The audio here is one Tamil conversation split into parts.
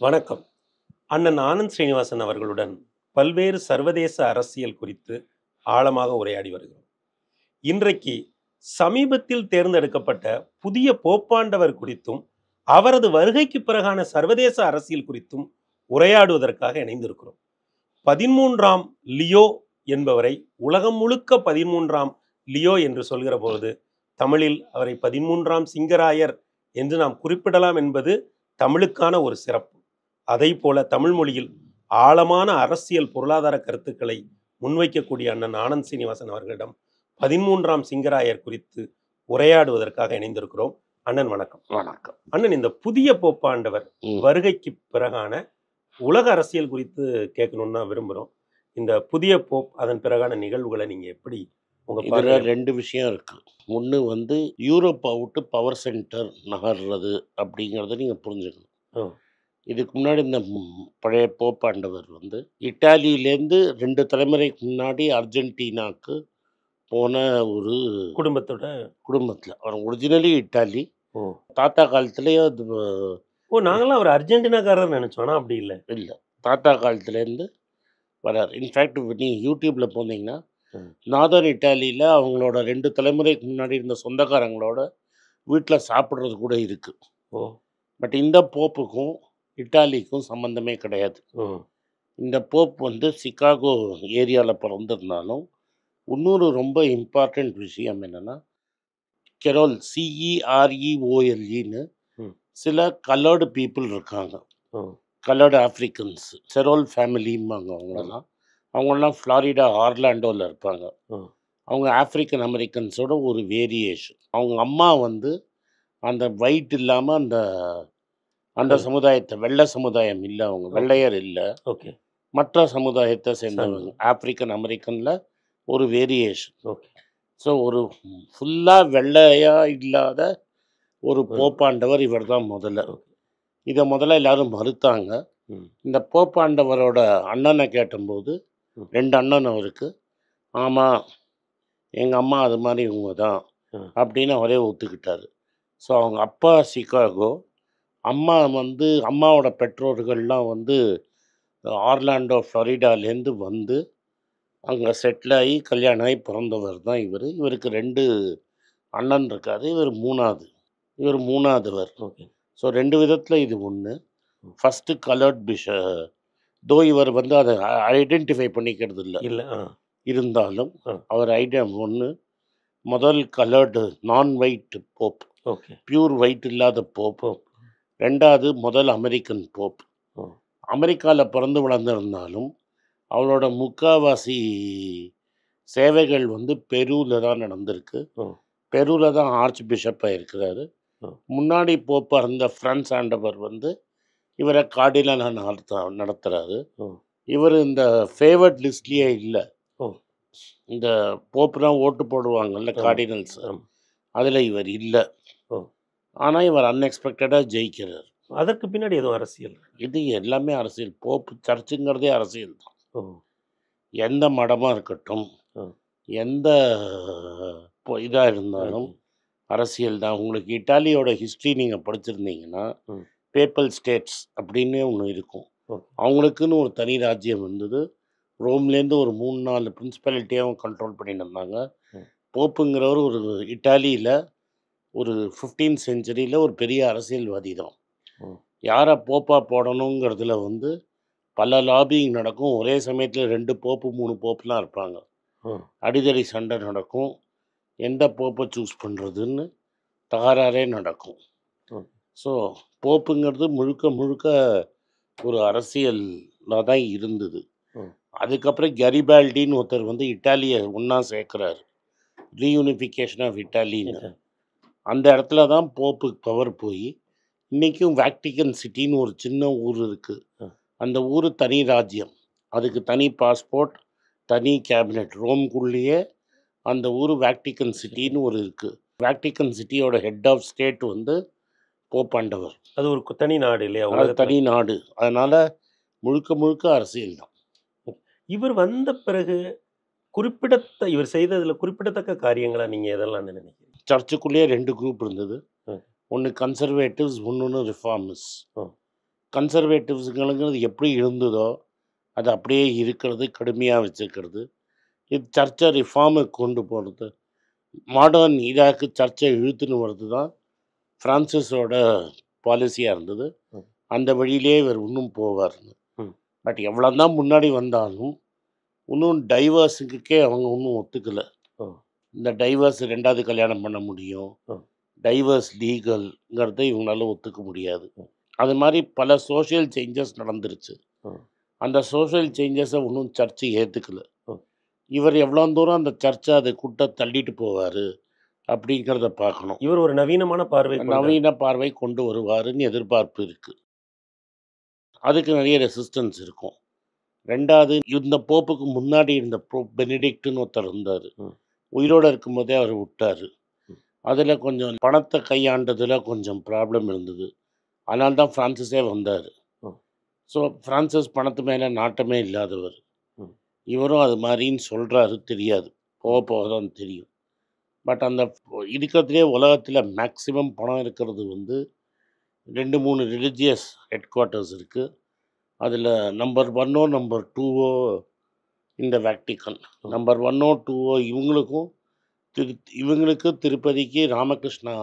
வணக்கம். அண்ணன் ஆனந்த் ஸ்ரீனிவாசன் அவர்களுடன் பல்வேறு சர்வதேச அரசியல் குறித்து ஆழமாக உரையாடி வருகிறோம். இன்றைக்கு சமீபத்தில் தேர்ந்தெடுக்கப்பட்ட புதிய போப்பாண்டவர் குறித்தும் அவரது வருகைக்கு பிறகான சர்வதேச அரசியல் குறித்தும் உரையாடுவதற்காக இணைந்திருக்கிறோம். 13ஆம் லியோ என்பவரை உலகம் முழுக்க 13ஆம் லியோ என்று சொல்கிற பொழுது தமிழில் அவரை 13ஆம் சிங்கராயர் என்று நாம் குறிப்பிடலாம் என்பது தமிழுக்கான ஒரு சிறப்பு. அதை போல தமிழ் மொழியில் ஆழமான அரசியல் பொருளாதார கருத்துக்களை முன்வைக்கக்கூடிய அண்ணன் ஆனந்த் சீனிவாசன் அவர்களிடம் 13ஆம் சிங்கராயர் குறித்து உரையாடுவதற்காக இணைந்திருக்கிறோம். அண்ணன் வணக்கம். வணக்கம். அண்ணன், இந்த புதிய போப்பாண்டவர் வருகைக்கு பிறகான உலக அரசியல் குறித்து கேட்கணும்னு தான் விரும்புகிறோம். இந்த புதிய போப் அதன் பிறகான நிகழ்வுகளை நீங்க எப்படி இதுல ரெண்டு விஷயம் இருக்கு. ஒன்று யூரோப்பை விட்டு பவர் சென்டர் நகர்றது அப்படிங்கிறத நீங்கள் புரிஞ்சுக்கணும். இதுக்கு முன்னாடி இந்த பழைய போப்பாண்டவர் இட்டாலியிலேருந்து 2 தலைமுறைக்கு முன்னாடி அர்ஜென்டினாவுக்கு போன ஒரு குடும்பத்தில் அவர் ஒரிஜினலி இட்டாலி. தாத்தா காலத்துலேயே அது நாங்களாம் அவர் அர்ஜென்டினாக்காரர் நினைச்சோம். ஆனால் அப்படி இல்லை. தாத்தா காலத்துலேருந்து வரார். இன்ஃபேக்ட் நீங்கள் யூடியூப்பில் போனீங்கன்னா நார்தர்ன் இட்டாலியில் அவங்களோட 2 தலைமுறைக்கு முன்னாடி இருந்த சொந்தக்காரங்களோட வீட்டில் சாப்பிட்றது கூட இருக்குது. பட் இந்த போப்புக்கும் இட்டாலிக்கும் சம்மந்தமே கிடையாது. இந்த போப் சிகாகோ ஏரியாவில் பிறந்திருந்தாலும் இன்னொரு ரொம்ப இம்பார்ட்டண்ட் விஷயம் என்னென்னா, கெரோல் CEREOLEன்னு சில கலர்டு பீப்புள் இருக்காங்க. கலர்டு ஆஃப்ரிக்கன்ஸ், செரோல் ஃபேமிலிம்பாங்க. அவங்கெல்லாம் ஃப்ளாரிடா ஆர்லாண்டோவில் இருப்பாங்க. அவங்க ஆஃப்ரிக்கன் அமெரிக்கன்ஸோட ஒரு வேரியேஷன். அவங்க அம்மா அந்த ஒயிட் இல்லாமல் அந்த சமுதாயத்தை, வெள்ளை சமுதாயம் இல்லை, அவங்க வெள்ளையர் இல்லை, மற்ற சமுதாயத்தை சேர்ந்தவங்க, ஆஃப்ரிக்கன் அமெரிக்கனில் ஒரு வேரியேஷன். ஸோ ஒரு ஃபுல்லாக வெள்ளையாக இல்லாத ஒரு போப்பாண்டவர் இவர் தான் முதல்ல. இதை முதல்ல எல்லாரும் மறுத்தாங்க. இந்த போப்பாண்டவரோட அண்ணனை கேட்டபோது 2 அண்ணன் அவருக்கு, ஆமாம் எங்கள் அம்மா அது மாதிரி இவங்க தான் அப்படின்னு அவரே ஒத்துக்கிட்டார். ஸோ அவங்க அப்பா சிகாகோ, அம்மா அம்மாவோட பெற்றோர்கள்லாம் ஆர்லாண்டோ ஃப்ளாரிடாலேருந்து அங்கே செட்டில் ஆகி கல்யாணம் ஆகி பிறந்தவர் தான் இவர். இவருக்கு 2 அண்ணன் இருக்கார். இவர் மூணாவதுவர். ஸோ 2 விதத்தில் இது ஒன்று. ஃபஸ்ட்டு கலர்ட் தோ இவர் அதை ஐடென்டிஃபை பண்ணிக்கிறது இல்லை. இருந்தாலும் அவர் முதல் கலர்டு நான் ஒயிட் போப், பியூர் ஒயிட் இல்லாத போப். 2வது முதல் அமெரிக்கன் போப். அமெரிக்காவில் பிறந்து வளர்ந்திருந்தாலும் அவளோட முக்காவாசி சேவைகள் பெருவில் தான் நடந்திருக்கு. பெருவில் தான் ஆர்ச் பிஷப்பாக இருக்கிறாரு. முன்னாடி போப்பாக இருந்த ஃப்ரான்ஸ் ஆண்டவர் இவரை கார்டினலாக நடத்துகிறாரு. இவர் இந்த ஃபேவர்ட் லிஸ்ட்லேயே இல்லை. இந்த போப்புனா ஓட்டு போடுவாங்கல்ல கார்டினல்ஸ், அதில் இவர் இல்லை. ஆனால் இவர் அன்எக்ஸ்பெக்டடாக ஜெயிக்கிறார். அதற்கு பின்னாடி எதுவும் அரசியல்? இது எல்லாமே அரசியல். போப்பு சர்ச்சுங்கிறதே அரசியல் தான். எந்த மடமாக இருக்கட்டும், எந்த இதாக இருந்தாலும் அரசியல் தான். உங்களுக்கு இட்டாலியோட ஹிஸ்ட்ரி நீங்கள் படிச்சிருந்தீங்கன்னா, பேப்பல் ஸ்டேட்ஸ் அப்படின்னு ஒன்று இருக்கும். அவங்களுக்குன்னு ஒரு தனி ராஜ்யம் இருந்தது. ரோம்லேருந்து ஒரு 3-4 பிரின்சிபாலிட்டியாகவும் கண்ட்ரோல் பண்ணிட்டு இருந்தாங்க. போப்புங்கிறவர் ஒரு இட்டாலியில் ஒரு 15th செஞ்சுரியில் ஒரு பெரிய அரசியல்வாதி தான். யாரை போப்பாக போடணுங்கிறதுல பல லாபிங் நடக்கும். ஒரே சமயத்தில் 2 போப்பு 3 போப்புலாம் இருப்பாங்க. அடிதடி சண்டை நடக்கும். எந்த போப்பை சூஸ் பண்ணுறதுன்னு தகராறே நடக்கும். ஸோ போப்புங்கிறது முழுக்க ஒரு அரசியலாக தான் இருந்தது. அதுக்கப்புறம் கரிபால்டின்னு ஒருத்தர் இட்டாலியை ஒன்றா சேர்க்குறாரு, ரீயூனிஃபிகேஷன் ஆஃப் இட்டாலின்னு. அந்த இடத்துல தான் போப்புக்கு பவர் போய் இன்றைக்கும் வேக்டிகன் சிட்டின்னு ஒரு சின்ன ஊர் இருக்குது. அந்த ஊர் தனி ராஜ்யம், அதுக்கு தனி பாஸ்போர்ட், தனி கேபினெட். ரோம்குள்ளேயே அந்த ஊர் வேக்டிகன் சிட்டின்னு ஒரு இருக்குது. வேக்டிகன் சிட்டியோட ஹெட் ஆஃப் ஸ்டேட் போப்பாண்டவர். அது ஒரு தனி நாடு இல்லையா? அது தனி நாடு. அதனால் முழுக்க அரசியல் தான். இவர் வந்த பிறகு இவர் செய்ததில் குறிப்பிடத்தக்க காரியங்களா நீங்கள் எதெல்லாம் நினைக்கிறீங்க? சர்ச்சுக்குள்ளேயே 2 குரூப் இருந்தது. ஒன்று கன்சர்வேட்டிவ்ஸ், இன்னொன்று ரிஃபார்மிஸ்ட். கன்சர்வேட்டிவ்ஸுங்களுங்கிறது எப்படி இருந்ததோ அது அப்படியே இருக்கிறது, கடுமையாக வச்சுருக்கிறது. இது சர்ச்சை ரிஃபார்முக்கு கொண்டு போகிறது, மாடர்ன் இதாக்கு சர்ச்சை இழுத்துன்னு வர்றது தான் ஃப்ரான்சிஸோட பாலிசியாக இருந்தது. அந்த வழியிலே இவர் இன்னும் போவார். பட் எவ்வளோ தான் முன்னாடி வந்தாலும் இன்னும் டைவர்ஸுக்கே அவங்க இன்னும் ஒத்துக்கலை. இந்த டைவர்ஸ் 2வது கல்யாணம் பண்ண முடியும், டைவர்ஸ் லீகல்ங்கிறத இவங்களால ஒத்துக்க முடியாது. அது மாதிரி பல சோஷியல் சேஞ்சஸ் நடந்துருச்சு. அந்த சோஷியல் சேஞ்சஸை இன்னும் சர்ச்சை ஏற்றுக்கல. இவர் எவ்வளோ தூரம் அந்த சர்ச்சை அதை கூட்ட தள்ளிட்டு போவார் அப்படிங்கிறத பார்க்கணும். இவர் ஒரு நவீன பார்வை கொண்டு வருவாருன்னு எதிர்பார்ப்பு இருக்குது. அதுக்கு நிறைய ரெசிஸ்டன்ஸ் இருக்கும். 2வது, இந்த போப்புக்கு முன்னாடி இருந்த போப் பெனிடிக்ட்னு ஒருத்தர் இருந்தார். உயிரோடு இருக்கும்போதே அவர் விட்டார். அதில் கொஞ்சம் பணத்தை கையாண்டதில் கொஞ்சம் ப்ராப்ளம் இருந்தது. அதனால தான் ஃப்ரான்சிஸே வந்தார். ஸோ ஃப்ரான்சிஸ் பணத்து மேலே நாட்டமே இல்லாதவர். இவரும் அது மாதிரின்னு சொல்கிறாரு, தெரியாது, போக தான் தெரியும். பட் அந்த இருக்கிறதுலே உலகத்தில் மேக்ஸிமம் பணம் இருக்கிறது வந்து 2-3 ரிலிஜியஸ் ஹெட் குவார்ட்டர்ஸ் இருக்குது. அதில் நம்பர் 1ஓ நம்பர் 2ஓ இந்த வேட்டிக்கன். நம்பர் 1ஓ 2ஓ இவங்களுக்கு திருப்பதிக்கு ராமகிருஷ்ணா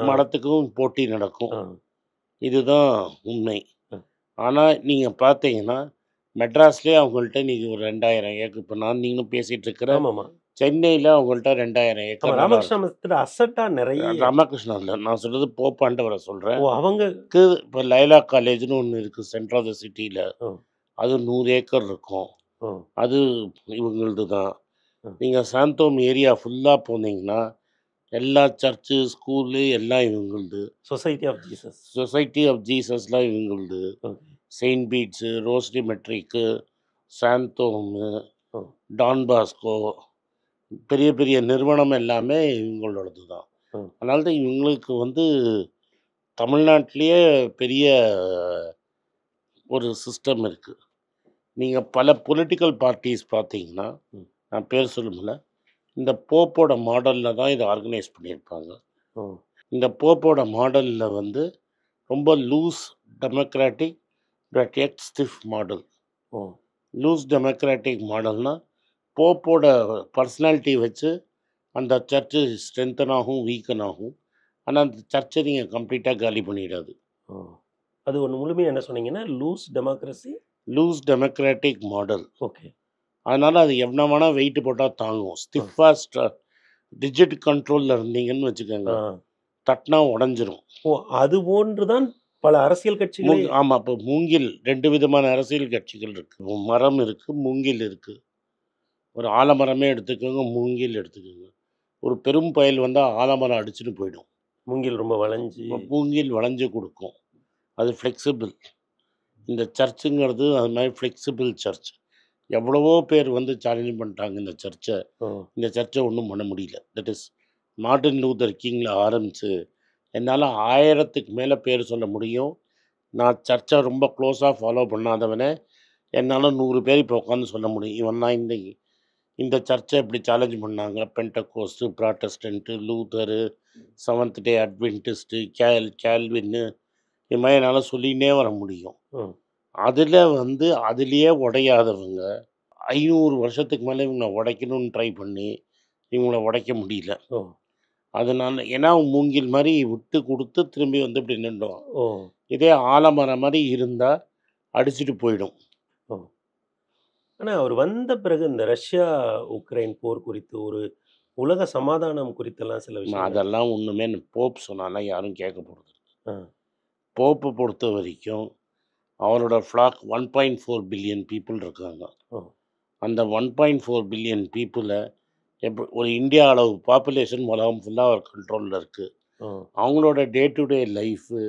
மடத்துக்கும் போட்டி நடக்கும். இதுதான் உண்மை. ஆனால் நீங்கள் பார்த்தீங்கன்னா மெட்ராஸ்லேயே அவங்கள்ட்ட நீங்கள் ஒரு 2000 ஏக்கர், இப்போ நீங்களும் பேசிகிட்டு இருக்கிற சென்னையில் அவங்கள்ட்ட 2000 ஏக்கர் ராமகிருஷ்ணா இல்லை, நான் சொல்கிறது போப்பாண்டவரை சொல்கிறேன். அவங்களுக்கு இப்போ லைலா காலேஜ்னு ஒன்று இருக்குது சென்ட்ரல் ஆஃப் த சிட்டியில், அது 100 ஏக்கர் இருக்கும். அது இவங்களது தான். நீங்கள் சாந்தோம் ஏரியா ஃபுல்லாக போனீங்கன்னா எல்லா சர்ச்சு, ஸ்கூலு எல்லாம் இவங்களது. சொசைட்டி ஆஃப் ஜீசஸ்லாம் இவங்களது. Saint Bede's, Rosary matric, Santhome, Don Bosco, பெரிய பெரிய நிறுவனம் எல்லாமே இவங்களோடது தான். அதனால தான் இவங்களுக்கு வந்து தமிழ்நாட்டிலேயே பெரிய ஒரு சிஸ்டம் இருக்குது. நீங்கள் பல பொலிட்டிக்கல் பார்ட்டிஸ் பார்த்தீங்கன்னா, நான் பேர் சொல்லுமில்ல, இந்த போப்போட மாடலில் தான் இதை ஆர்கனைஸ் பண்ணியிருப்பாங்க. இந்த போப்போட மாடலில் வந்து ரொம்ப loose democratic but at stiff model. Loose democratic மாடல்னால் போப்போட பர்சனாலிட்டி வச்சு அந்த சர்ச்சு ஸ்ட்ரென்தன் ஆகும், வீக்கன் ஆகும். ஆனால் அந்த சர்ச்சை நீங்கள் கம்ப்ளீட்டாக காலி பண்ணிடாது. அது ஒன்று முழுமையாக என்ன சொன்னீங்கன்னா லூஸ் டெமோக்ராட்டிக் மாடல். அதனால் அது எவ்வளோ வேணால் வெயிட்டு போட்டால் தாங்கும். ஸ்டிஃபாக டிஜிட் கண்ட்ரோலில் இருந்தீங்கன்னு வச்சுக்கோங்க, தட்டினா உடஞ்சிரும். அது போன்று தான் பல அரசியல் கட்சிகள். ஆமாம், இப்போ மூங்கில் 2 விதமான அரசியல் கட்சிகள் இருக்குது. மரம் இருக்குது, மூங்கில் இருக்குது. ஒரு ஆலமரமே எடுத்துக்கோங்க, மூங்கில் எடுத்துக்கோங்க. ஒரு பெரும் புயல் வந்தால் ஆலமரம் அடிச்சுட்டு போயிடும். மூங்கில் வளைஞ்சு கொடுக்கும். அது ஃப்ளெக்சிபிள். இந்த சர்ச்சுங்கிறது அது மாதிரி ஃப்ளெக்சிபிள் சர்ச். எவ்வளவோ பேர் வந்து சேலஞ்ச் பண்ணிட்டாங்க இந்த சர்ச்சை ஒன்றும் பண்ண முடியல. தட் இஸ் மார்ட்டின் லூதர் கிங்கில் ஆரம்பித்து என்னால் 1000க்கு மேலே பேர் சொல்ல முடியும். நான் சர்ச்சை ரொம்ப க்ளோஸாக ஃபாலோ பண்ணாதவனே என்னால் 100 பேர் இப்போ உட்காந்து சொல்ல முடியும். இவன்னா இந்த சர்ச்சை இப்படி சேலஞ்ச் பண்ணாங்க. பென்டகோஸ்ட்டு, ப்ராட்டஸ்டன்ட்டு, லூதரு, செவன்த் டே அட்வென்டிஸ்ட்டு, கேல்வின்னு, இது மாதிரி என்னால் சொல்லிகிட்டே வர முடியும். அதில் வந்து அதுலேயே உடையாதவங்க 500 வருஷத்துக்கு மேலே இவங்களை உடைக்கணும்னு ட்ரை பண்ணி இவங்கள உடைக்க முடியல. அதனால ஏன்னா மூங்கில் மாதிரி விட்டு கொடுத்து திரும்பி வந்து இப்படி நின்றோம். இதே ஆலமரம் மாதிரி இருந்தால் அடிச்சுட்டு போயிடும். ஆனால் அவர் வந்த பிறகு இந்த ரஷ்யா உக்ரைன் போர் குறித்து, ஒரு உலக சமாதானம் குறித்தெல்லாம் சில விஷயம், அதெல்லாம் ஒன்றுமே போப் சொன்னாலாம் யாரும் கேட்க போகிறது. போப்பை பொறுத்த வரைக்கும் அவரோட ஃப்ளாக் 1.4 பில்லியன் பீப்புள் இருக்காங்க. அந்த 1.4 பில்லியன் பீப்புளை ஒரு இந்தியா அளவு பாப்புலேஷன் உலகம் ஃபுல்லாக அவர் கண்ட்ரோலில் இருக்குது. அவங்களோட day to day life,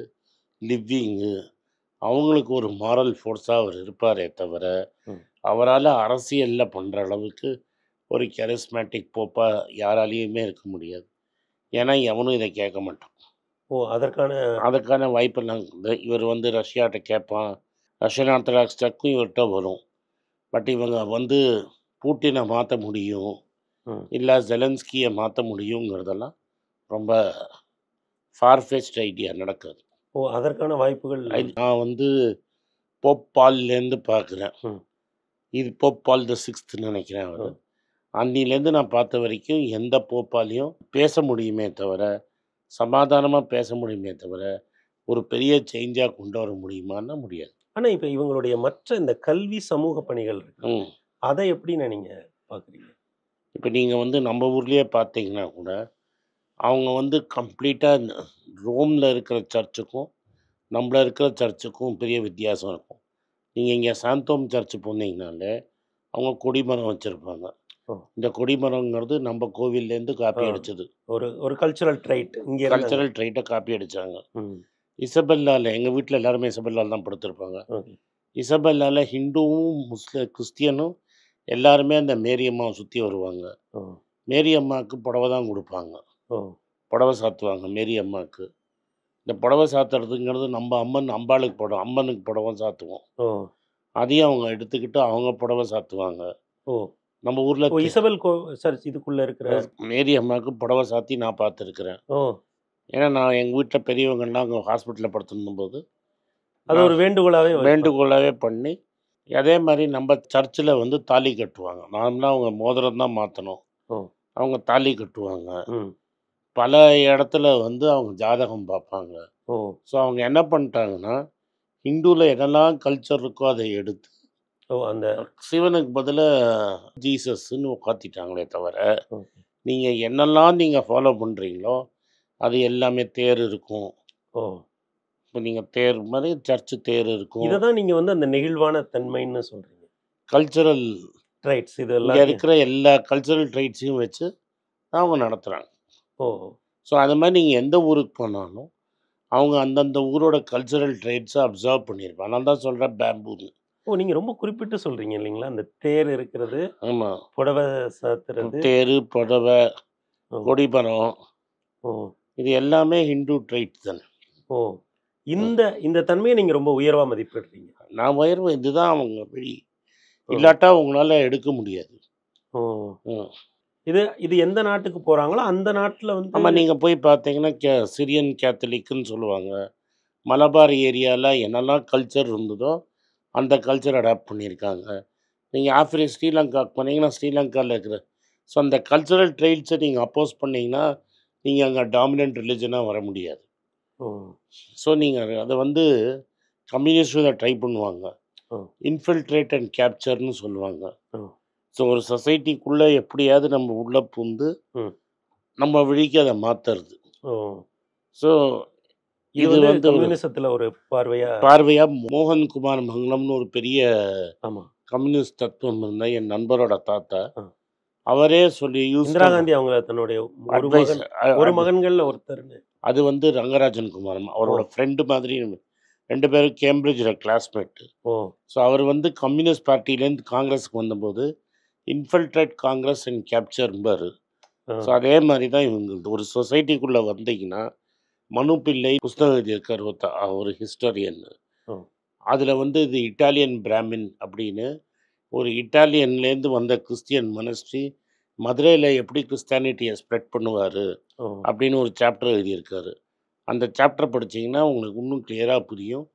living, அவங்களுக்கு ஒரு மாரல் ஃபோர்ஸாக அவர் இருப்பாரே தவிர அவரால் அரசியலில் பண்ணுற அளவுக்கு ஒரு கரிஸ்மேட்டிக் போப்பாக யாராலையுமே இருக்க முடியாது. ஏன்னா எவனும் இதை கேட்க மாட்டான். அதற்கான வாய்ப்பெல்லாம் இவர் வந்து ரஷ்யாட்ட கேட்பான். ரஷ்யன் ஆர்த்தடாக்ஸ் சர்ச்சும் இவர்கிட்ட வரும். பட் இவங்க வந்து பூட்டினை மாற்ற முடியும், இல்லை ஜெலன்ஸ்கியை மாற்ற முடியுங்கிறதெல்லாம் ரொம்ப ஃபார்ஃபெச்ட் ஐடியா, நடக்காது. ஓ! அதற்கான வாய்ப்புகள். நான் வந்து போப் பால்லேருந்து பார்க்குறேன். ம். இது போப் பால் தி 6th நினைக்கிறேன் அவரு. ம். அன்னிலேருந்து நான் பார்த்த வரைக்கும் எந்த போப்பாலையும் பேச முடியுமே தவிர, சமாதானமா பேச முடியுமே தவிர, ஒரு பெரிய சேஞ்சா கொண்டு வர முடியுமான்னா முடியாது. ஆனா, இப்ப இவங்களுடைய மற்ற இந்த கல்வி, சமூக பணிகள் இருக்கு. ம். அத எப்படிண்ணே நீங்க பார்க்குறீங்க? இப்ப நீங்க வந்து நம்ம ஊர்லயே பார்த்தீங்கன்னா கூட, அவங்க வந்து கம்ப்ளீட்டா ரோம்ல இருக்கிற சர்ச்சுக்கும், நம்மள இருக்கிற சர்ச்சுக்கும் பெரிய வித்தியாசம் இருக்கும். நீங்க இங்க சாந்தோம் சர்ச் போனீங்கனாலே, அவங்க கொடிமரம் வச்சிருப்பாங்க. ஓ! இந்த கொடிமரங்கிறது நம்ம கோவில்லேருந்து காப்பி ஆ. அடிச்சது. ஒரு கல்ச்சுரல் ட்ரைட் இங்க இருந்து அங்க. கல்ச்சரல் ட்ரைட்ட காப்பி அடிச்சாங்க. ம். இசபெல்லால எங்க வீட்ல எல்லாருமே இசபெல்லால தான் படுத்திருப்பாங்க. ஓகே. இசபெல்லால ஹிந்துவும், கிறிஸ்டியனும் எல்லாருமே அந்த மேரியம்மாவ சுத்தி வருவாங்க. ஓ! மேரியம்மாவுக்கு புடவ தான் குடுப்பாங்க. ஓ! புடவ சாத்துவாங்க மேரியம்மாவுக்கு. இந்த புடவ சாத்துறதுங்கிறது நம்ம அம்பாளுக்கு புடவ, அம்மனுக்கு புடவ சாத்துவோம். ஓ! அதையும் அவங்க எடுத்துக்கிட்டு அவங்க புடவ சாத்துவாங்க. ஓ! நம்ம ஊர்ல ஓ! இசபெல் சர்ச் இதுக்குள்ள இருக்கிற. மேரியம்மாவுக்கு புடவ சாத்தி நான் பார்த்துருக்கிறேன். ஓ! ஏன்னா நான் எங்க வீட்ல பெரியவங்கலாம் அங்க ஹாஸ்பிட்டல்ல படுத்திருந்தபோது, அது ஒரு வேண்டுகோளாவே வைப்பாங்க. வேண்டுகோளாவே பண்ணி, அதே மாரி நம்ம சர்ச்சில வந்து தாலி கட்டுவாங்க. நார்மலா அவங்க மோதிரம் தான் மாத்தணும். ஓ! அவங்க தாலி கட்டுவாங்க. ம். பல இடத்துல வந்து அவங்க ஜாதகம் பார்ப்பாங்க. ஓ! ஸோ அவங்க என்ன பண்ணிட்டாங்கன்னா, ஹிந்துல என்னெல்லாம் கல்ச்சர் இருக்கோ அதை எடுத்து, ஓ! அந்த. சிவனுக்கு பதிலா ஜீசஸ்ன்னு உட்காத்திட்டாங்களே தவிர, ஓகே. நீங்க என்னெல்லாம் நீங்க ஃபாலோ பண்றீங்களோ, அது எல்லாமே தேர் இருக்கும். ஓ! இப்போ நீங்க தேர் மாரி சர்ச்சு தேர் இருக்கும். இத தான் நீங்க வந்து அந்த நெகிழ்வான தன்மைன்னு சொல்றீங்க. கல்ச்சரல் ட்ரைட்ஸ் இது இங்க எல்லாத்தையும். இருக்கிற எல்லா கல்ச்சரல் ட்ரைட்ஸையும் வச்சு அவங்க நடத்துறாங்க. ஓ! ஸோ அது மாரி நீங்க எந்த ஊருக்கு போனாலும், அவங்க அந்தந்த ஊரோட கல்ச்சரல் ட்ரைட்ஸ அப்சர்வ் பண்ணியிருப்பாங்க. அதனால தான் சொல்றேன் பேம்பூன்னு. ஓ! நீங்க ரொம்ப குறிப்பிட்டு சொல்றீங்க இல்லைங்களா? அந்த தேர் இருக்கிறது, ஆமா. புடவ சாத்துறது. தேரு, புடவ, ஓ! கொடிமரம் ஓ! இது எல்லாமே ஹிந்து ட்ரைட்ஸ் தானே. ஓ! இந்த தன்மைய நீங்க ரொம்ப உயர்வா மதிப்பிடுறீங்க. நான் உயர்வு இதுதான் அவங்க வழி. ஓ! இல்லாட்டா உங்களால எடுக்க முடியாது. ஓ! ம். இது எந்த நாட்டுக்கு போறாங்களோ, அந்த நாட்டுல வந்து. ஆமா, நீங்க போய் பார்த்தீங்கன்னா, சிரியன் கேத்தலிக்குன்னு சொல்லுவாங்க. மலபார் ஏரியால என்னெல்லாம் கல்ச்சர் இருந்ததோ, அந்த கல்ச்சர் அடாப்ட் பண்ணியிருக்காங்க. நீங்க ஸ்ரீலங்காவுக்கு போனீங்கன்னா, ஸ்ரீலங்கால இருக்கிற ஸோ அந்த கல்ச்சரல் ட்ரெய்ட்ஸை நீங்க அப்போஸ் பண்ணீங்கன்னா, நீங்க அங்க டாமினன்ட் ரிலிஜனா வர முடியாது. ஓ! ஸோ நீங்க அத வந்து கம்யூனிஸ்ட் இத ட்ரை பண்ணுவாங்க. ஓ! இன்ஃபில்ட்ரேட் அண்ட் கேப்சர்ன்னு சொல்லுவாங்க. ஓ! ஸோ ஒரு சொசைட்டிக்குள்ள எப்படியாவது நம்ம உள்ள புகுந்து, ம். நம்ம வழிக்கு அத மாத்துறது. ஓ! ஸோ இது இது வந்து வந்து ஒரு கம்யூனிசத்துல ஒரு பார்வையா. பார்வையா மோகன் குமார் மங்கலம்னு ஒரு பெரிய ஆமா. கம்யூனிஸ்ட் தத்துவம் இருந்த என் நண்பரோட தாத்தா. ஆ. அவரே சொல்லி யூஸ் இந்திரா காந்தி அவங்கள தன்னுடைய அட்வைஸ் ஒரு மகன்கள்ல ஒருத்தர்ன்னு. அது வந்து ரங்கராஜன் குமாரம். அவரோட ஓ! ஃப்ரெண்டு மாதிரி 2 பேரும் கேம்பிரிட்ஜ்ல கிளாஸ்மேட். ஓ! ஸோ அவர் வந்து கம்யூனிஸ்ட் பார்ட்டிலேருந்து காங்கிரஸ்க்கு வந்தபோது, இன்ஃபில்ட்ரேட் காங்கிரஸ் அண்ட் கேப்சர்ம்பாரு. ஆ. ஸோ அதே மாரி தான் இவங்கள்து. ஒரு சொசைட்டிக்குள்ள வந்தீங்கன்னா, மனு பிள்ளை புஸ்தகம் எழுதியிருக்காரு ஒரு ஹிஸ்டாரியன். ஓ! அதில வந்து இது இட்டாலியன் பிராமின் அப்படின்னு ஒரு இட்டாலியன்லேருந்து வந்த கிறிஸ்டியன் மனஸ்ட்ரி மதுரையில எப்படி கிறிஸ்டியானிட்டியை ஸ்ப்ரெட் பண்ணுவாரு ஓ! அப்படின்னு ஒரு சாப்டர் எழுதியிருக்காரு. அந்த சாப்டர் படிச்சீங்கன்னா உங்களுக்கு இன்னும் கிளியரா புரியும்.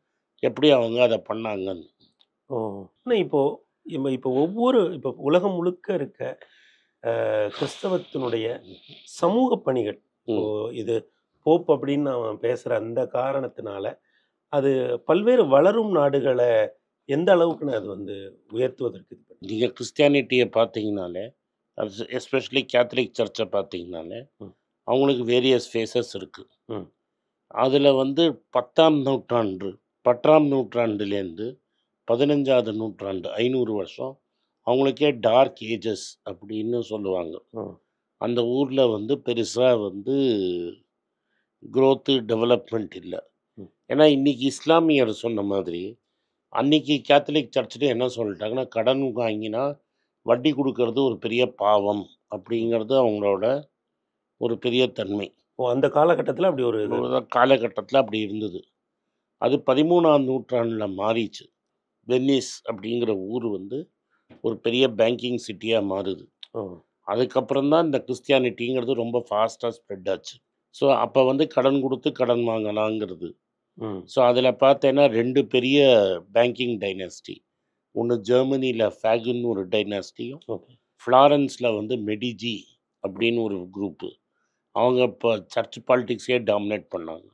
எப்படி அவங்க அத பண்ணாங்கன்னு. ஓ! ஆனா இப்போ இப்போ உலகம் முழுக்க இருக்க கிறிஸ்தவத்தினுடைய சமூக பணிகள். இப்போ ம். இது போப் அப்படின்னு அவன் பேசுற அந்த காரணத்தினால, அது பல்வேறு வளரும் நாடுகள எந்த அளவுக்குன்னு அது வந்து உயர்த்துவதற்கு இது பண்ணுது? நீங்க கிறிஸ்டியானிட்டிய பார்த்தீங்கனாலே, அது எஸ்பெஷலி கேத்தலிக் சர்ச்ச பார்த்தீங்கனாலே, ம். அவங்களுக்கு வேரியஸ் ஃபேஸஸ் இருக்கு. ம். அதில வந்து 10ஆம் நூற்றாண்டு 10ஆம் நூற்றாண்டுலேருந்து 15வது நூற்றாண்டு 500 வருஷம் அவங்களுக்கே டார்க் ஏஜஸ் அப்படின்னு சொல்லுவாங்க. ம். அந்த ஊர்ல வந்து பெருசா வந்து டெவலப்மெண்ட் இல்ல. ம். ஏன்னா இன்னைக்கு இஸ்லாமியர் சொன்ன மாதிரி, அன்னைக்கு கேத்தலிக் சர்ச்ல என்ன சொல்லிட்டாங்கன்னா, கடன் வாங்கினா வட்டி குடுக்கறது ஒரு பெரிய பாவம் அப்படிங்கிறது அவங்களோட ஒரு பெரிய தன்மை. ஓ! அந்த காலகட்டத்தில அப்படி ஒரு இது. ஒரு காலகட்டத்தில அப்படி இருந்தது. அது 13ஆம் நூற்றாண்டுல மாறிச்சு. வெனிஸ் அப்படிங்கிற ஊர் வந்து ஒரு பெரிய பேங்கிங் சிட்டியா மாறுது. ஓ! அதுக்கப்புறம் தான் இந்த கிறிஸ்டியானிட்டிங்கிறது ரொம்ப ஃபாஸ்ட்டா ஸ்ப்ரெட் ஆச்சு. ஸோ அப்ப வந்து கடன் குடுத்து கடன் வாங்கலாங்கிறது. ஸோ அதில் பார்த்தேன்னா 2 பெரிய பேங்கிங் டைனாஸ்டி. ஒன்று ஜெர்மனியில் ஃபேகுன்னு ஒரு டைனாஸ்டியும், ஓகே. ஃப்ளாரன்ஸில் வந்து மெடிஜி அப்படின்னு ஒரு குரூப்பு. அவங்க இப்போ சர்ச் பாலிடிக்ஸே டாமினேட் பண்ணாங்க.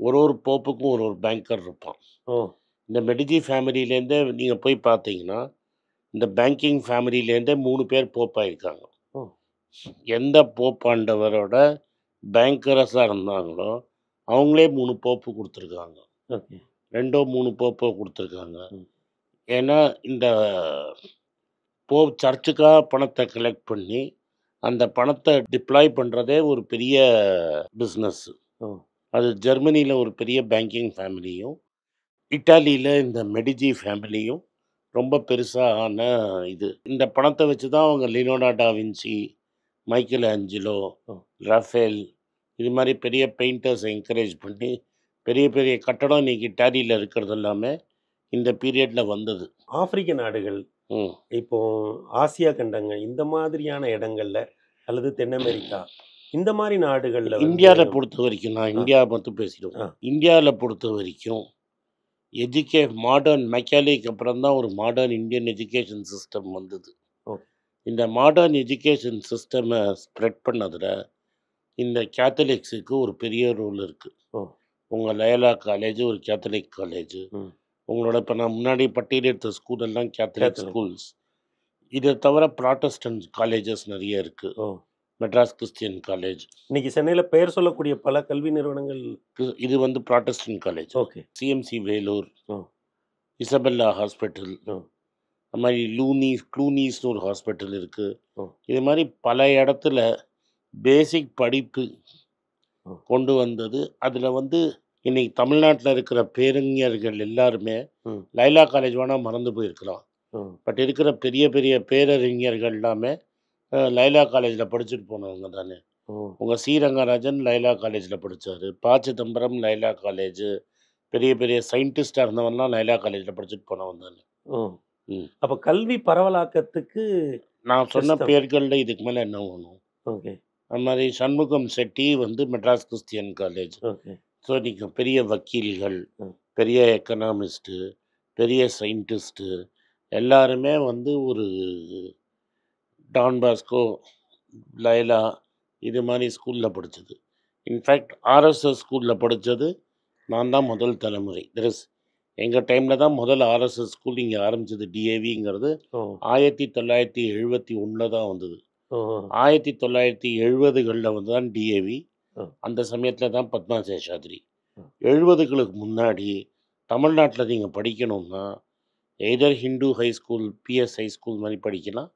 ஒரு போப்புக்கும் ஒரு பேங்கர் இருப்பான். இந்த மெடிஜி ஃபேமிலியிலேருந்தே நீங்கள் போய் பார்த்தீங்கன்னா இந்த பேங்கிங் ஃபேமிலியிலேருந்தே 3 பேர் போப்பாயிருக்காங்க. எந்த போப்பாண்டவரோட பேங்கரஸாக இருந்தாங்களோ அவங்களே 3 போப்பு கொடுத்துருக்காங்க. 2-3 போப்போ கொடுத்துருக்காங்க. ஏன்னா இந்த சர்ச்சுக்காக பணத்தை கலெக்ட் பண்ணி அந்த பணத்தை டிப்ளாய் பண்ணுறதே ஒரு பெரிய பிஸ்னஸ். அது ஜெர்மனியில் ஒரு பெரிய பேங்கிங் ஃபேமிலியும், இட்டாலியில் இந்த மெடிஜி ஃபேமிலியும் ரொம்ப பெருசான இது. இந்த பணத்தை வச்சு தான் அவங்க லியோனார்டோ டா வின்சி, மைக்கேல் ஆஞ்சலோ, ரஃபேல் இது மாதிரி பெரிய பெயிண்டர்ஸை என்கரேஜ் பண்ணி பெரிய பெரிய கட்டடம் இன்னைக்கு இட்டாலியில் இருக்கிறது எல்லாமே இந்த பீரியடில் வந்தது. ஆப்பிரிக்க நாடுகள், இப்போ ஆசியா கண்டங்கள், இந்த மாதிரியான இடங்கள்ல அல்லது தென் அமெரிக்கா இந்த மாதிரி நாடுகள்ல இந்தியாவில் பொறுத்த வரைக்கும், நான் இந்தியாவை மட்டும் பேசிடுவேன். இந்தியாவில் பொறுத்த வரைக்கும் மாடர்ன் மெக்காலிக்கு அப்புறம் தான் ஒரு மாடர்ன் இந்தியன் எஜுகேஷன் சிஸ்டம் வந்தது. இந்த மாடர்ன் எஜுகேஷன் சிஸ்டமை ஸ்ப்ரெட் பண்ணதில் இந்த கேத்தலிக்ஸுக்கு ஒரு பெரிய ரோல் இருக்குது. உங்கள் லயோலா காலேஜ் ஒரு கேத்தலிக் காலேஜ். உங்களோட இப்போ நான் முன்னாடி பட்டியலிட்ட ஸ்கூல் எல்லாம் கேத்தலிக் ஸ்கூல்ஸ். இதை தவிர ப்ராட்டஸ்டன்ட் காலேஜஸ் நிறைய இருக்குது. மெட்ராஸ் கிறிஸ்டியன் காலேஜ், இன்னைக்கு சென்னையில் பெயர் சொல்லக்கூடிய பல கல்வி நிறுவனங்கள், இது வந்து Protestant college. Okay. CMC Vellore, Isabella hospital, அது மாதிரி க்ளூனிஸ்னு ஒரு ஹாஸ்பிட்டல் இருக்குது. இது மாதிரி பல இடத்துல பேசிக் படிப்பு கொண்டு வந்தது. அதில் வந்து இன்னைக்கு தமிழ்நாட்டில் இருக்கிற பேரறிஞர்கள் எல்லாருமே லைலா காலேஜ் வேணால் மறந்து போயிருக்கலாம். பட் இருக்கிற பெரிய பெரிய பேரறிஞர்கள் எல்லாமே லைலா காலேஜில் படிச்சுட்டு போனவங்க தானே. உங்கள் ஸ்ரீரங்கராஜன் லைலா காலேஜில் படித்தார், ப. சிதம்பரம் லைலா காலேஜ், பெரிய பெரிய சயின்டிஸ்டாக இருந்தவன்லாம் லைலா காலேஜில் படிச்சுட்டு போனவன் தானே. அப்போ கல்வி பரவலாக்கத்துக்கு நான் சொன்ன பேர்களில் இதுக்கு மேலே என்ன வேணும்? ஓகே. அது மாதிரி சண்முகம் செட்டி வந்து மெட்ராஸ் கிறிஸ்டியன் காலேஜ். ஸோ நீங்கள் பெரிய வக்கீல்கள், பெரிய எக்கனாமிஸ்ட்டு, பெரிய சயின்டிஸ்ட்டு எல்லாருமே வந்து ஒரு டான் பாஸ்கோ, லைலா இது மாதிரி ஸ்கூலில் படித்தது. இன்ஃபேக்ட் ஆர்எஸ்எஸ் ஸ்கூலில் படித்தது நான் தான் முதல் தலைமுறை. எங்கள் டைமில் தான் முதல் ஆர்எஸ்எஸ் ஸ்கூல் இங்கே ஆரம்பித்தது. டிஏவிங்கிறது 1971 தான் வந்தது. 1970களில் வந்து தான் டிஏவி. அந்த சமயத்தில் தான் பத்மா சேஷாத்ரி. 70களுக்கு முன்னாடி தமிழ்நாட்டில் நீங்கள் படிக்கணும்னா either Hindu high school, PS high school மாதிரி படிக்கலாம்,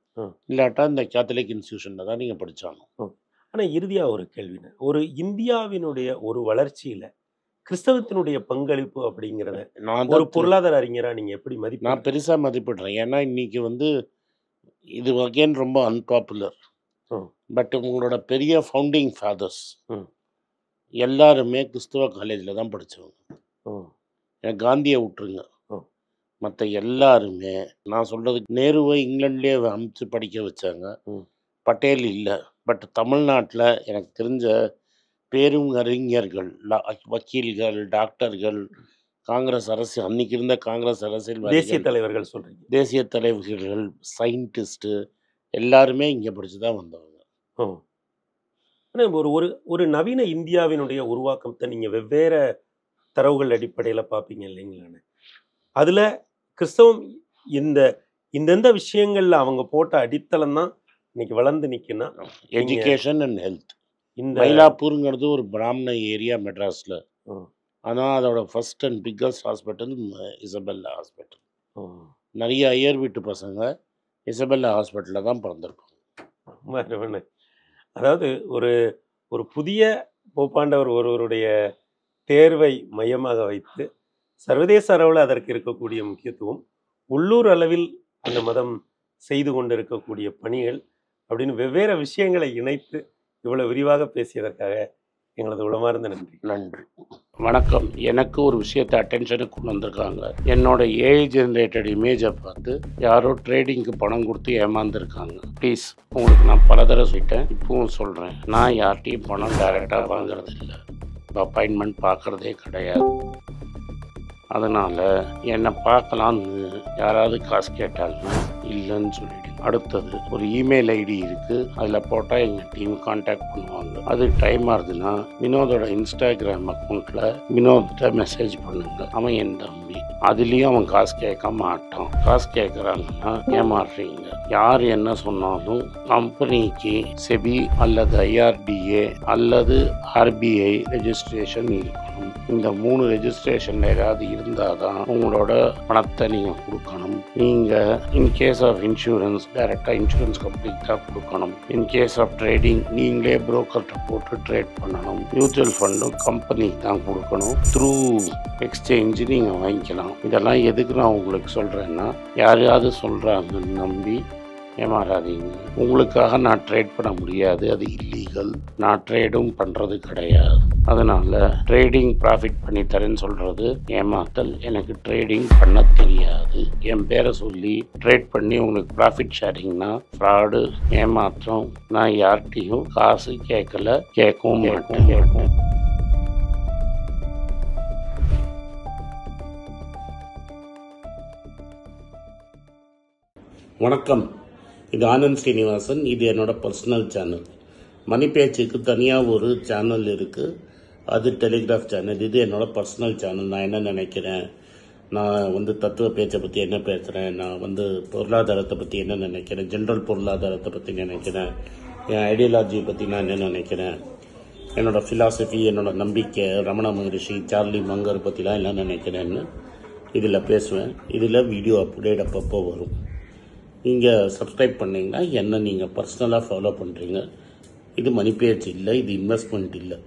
இல்லாட்டா இந்த கேத்தலிக் இன்ஸ்டியூஷனில் தான் நீங்கள் படித்தாகணும். ஆனால் இறுதியாக ஒரு கேள்வினா, ஒரு இந்தியாவினுடைய ஒரு வளர்ச்சியில் கிறிஸ்தவத்தினுடைய பங்களிப்பு அப்படிங்கிறத நான் ஒரு பொருளாதார அறிஞராக நீங்கள் எப்படி மதிப்பு? நான் பெருசாக மதிப்பிடுறேன். ஏன்னா இன்றைக்கி வந்து இது அகெயின் ரொம்ப அன்பாப்புலர். பட் உங்களோட பெரிய ஃபவுண்டிங் ஃபாதர்ஸ் எல்லாருமே கிறிஸ்துவ காலேஜில் தான் படித்தவங்க. எனக்கு காந்தியை விட்டுருங்க, மற்ற எல்லாருமே நான் சொல்கிறது நேருவை இங்கிலாண்ட்லேயே அமுச்சு படிக்க வச்சாங்க, பட்டேல் இல்லை. பட் தமிழ்நாட்டில் எனக்கு தெரிஞ்ச பேரும் அறிஞர்கள், வக்கீல்கள், டாக்டர்கள், காங்கிரஸ் அரசு அன்னைக்கு இருந்த காங்கிரஸ் அரசியல் தேசிய தலைவர்கள் சொல்கிறீங்க, தேசிய தலைவர்கள், சயின்டிஸ்ட்டு எல்லாருமே இங்கே படித்து தான் வந்தவங்க. ஆனால் ஒரு ஒரு நவீன இந்தியாவினுடைய உருவாக்கத்தை நீங்கள் வெவ்வேறு தரவுகள் அடிப்படையில் பார்ப்பீங்க இல்லைங்களாண்ணே. அதில் கிறிஸ்தவம் இந்தெந்த விஷயங்களில் அவங்க போட்ட அடித்தளம் தான் இன்னைக்கு வளர்ந்து நிற்குன்னா எஜுகேஷன் அண்ட் ஹெல்த். இந்த மயிலாப்பூருங்கிறது ஒரு பிராமண ஏரியா மெட்ராஸில். ஆனால் அதோட first and biggest hospital Isabella hospital. நிறைய ஐயர் வீட்டு பசங்க இசபெல்லா ஹாஸ்பிட்டலில் தான் பிறந்திருப்பாங்க. அதாவது ஒரு ஒரு புதிய போப்பாண்டவர் ஒருவருடைய தேர்வை மையமாக வைத்து சர்வதேச அளவில் அதற்கு இருக்கக்கூடிய முக்கியத்துவம், உள்ளூர் அளவில் அந்த மதம் செய்து கொண்டு இருக்கக்கூடிய பணிகள் அப்படின்னு வெவ்வேறு விஷயங்களை இணைத்து இவ்வளவு விரிவாக பேசியதற்காக எங்களது உளமார்ந்த நன்றி. நன்றி, வணக்கம். எனக்கு ஒரு விஷயத்தை அட்டென்ஷனுக்கு கொண்டு வந்திருக்காங்க. என்னோட ஏஐ ஜென்ரேட்டட் இமேஜை பார்த்து யாரோ ட்ரேடிங்க்கு பணம் கொடுத்து ஏமாந்துருக்காங்க. ப்ளீஸ், உங்களுக்கு நான் பல தடவை சொல்லிட்டேன், இப்பவும் சொல்கிறேன், நான் யார்கிட்டையும் பணம் டைரெக்டாக வாங்குறது இல்லை. அப்பாயின்மெண்ட் பார்க்குறதே கிடையாது. அதனால் என்னை பார்க்கலான்னு யாராவது காசு கேட்டாங்கன்னா இல்லைன்னு சொல்லிவிடுங்க. அடுத்தது ஒரு இமெயில் ஐடி இருக்குது, அதில் போட்டால் எங்கள் டீம் கான்டாக்ட் பண்ணுவாங்க. அது டைம் ஆகுதுன்னா வினோதோட இன்ஸ்டாகிராம் அக்கௌண்ட்டில் வினோத்திட்ட மெசேஜ் பண்ணுங்க. அவன் என் தம்பி, அதுலேயும் அவன் காசு கேட்க மாட்டான். காசு கேட்குறாங்கன்னா ஏமாறுறீங்க. யார் என்ன சொன்னாலும் கம்பெனிக்கு செபி அல்லது ஐஆர்டிஏ அல்லது ஆர்பிஐ ரெஜிஸ்ட்ரேஷன் இருக்கணும். இந்த 3 ரெஜிஸ்ட்ரேஷன் ஏதாவது இருந்தால் தான் உங்களோட பணத்தை நீங்கள் கொடுக்கணும். நீங்கள் இன்கேஸ் ஆஃப் இன்சூரன்ஸ் டைரெக்டாக இன்சூரன்ஸ் கம்பெனிக்கு தான் கொடுக்கணும். இன்கேஸ் ஆஃப் ட்ரேடிங் நீங்களே புரோக்கர்கிட்ட போட்டு ட்ரேட் பண்ணணும். மியூச்சுவல் ஃபண்டும் கம்பெனிக்கு தான் கொடுக்கணும். த்ரூ எக்ஸ்சேஞ்சு நீங்கள் வாங்கிக்கலாம். இதெல்லாம் எதுக்கு நான் உங்களுக்கு சொல்கிறேன்னா, யாரையாவது சொல்கிறாங்கன்னு நம்பி ஏமாறாதீங்க. உங்களுக்காக நான் ட்ரேட் பண்ண முடியாது, அது இல்லீகல். நான் ட்ரேடும் பண்ணுறது கிடையாது. அதனால் ட்ரேடிங் ப்ராஃபிட் பண்ணி தரேன்னு சொல்கிறது ஏமாத்தல். எனக்கு ட்ரேடிங் பண்ண தெரியாது. என் பேரை சொல்லி ட்ரேட் பண்ணி உங்களுக்கு ப்ராஃபிட் ஷேரிங்னா ஃப்ராடு, ஏமாற்றம். நான் யார்கிட்டையும் காசு கேட்கல, கேட்கவும் மாட்டேன். வணக்கம், இது ஆனந்த் ஸ்ரீனிவாசன். இது என்னோட பர்சனல் சேனல். மணி பேச்சுக்கு தனியாக ஒரு சேனல் இருக்குது, அது டெலிகிராஃப் சேனல். இது என்னோட பர்சனல் சேனல். நான் என்ன நினைக்கிறேன், நான் தத்துவ பேச்சை பற்றி என்ன பேசுகிறேன், நான் பொருளாதாரத்தை பற்றி என்ன நினைக்கிறேன், ஜென்ரல் பொருளாதாரத்தை பற்றி நினைக்கிறேன், என் ஐடியாலஜியை பற்றி நான் என்ன நினைக்கிறேன், என்னோட ஃபிலாசபி, என்னோட நம்பிக்கை, ரமண மகரிஷி, சார்லி மங்கர் பற்றிலாம் என்ன நினைக்கிறேன்னு இதில் பேசுவேன். இதில் வீடியோ அப்டேட் அப்பப்போ வரும். நீங்கள் சப்ஸ்கிரைப் பண்ணிங்கன்னா என்ன நீங்கள் பர்சனலாக ஃபாலோ பண்ணுறீங்க. இது மணி பேச்சு இல்லை, இது இன்வெஸ்ட்மெண்ட் இல்லை.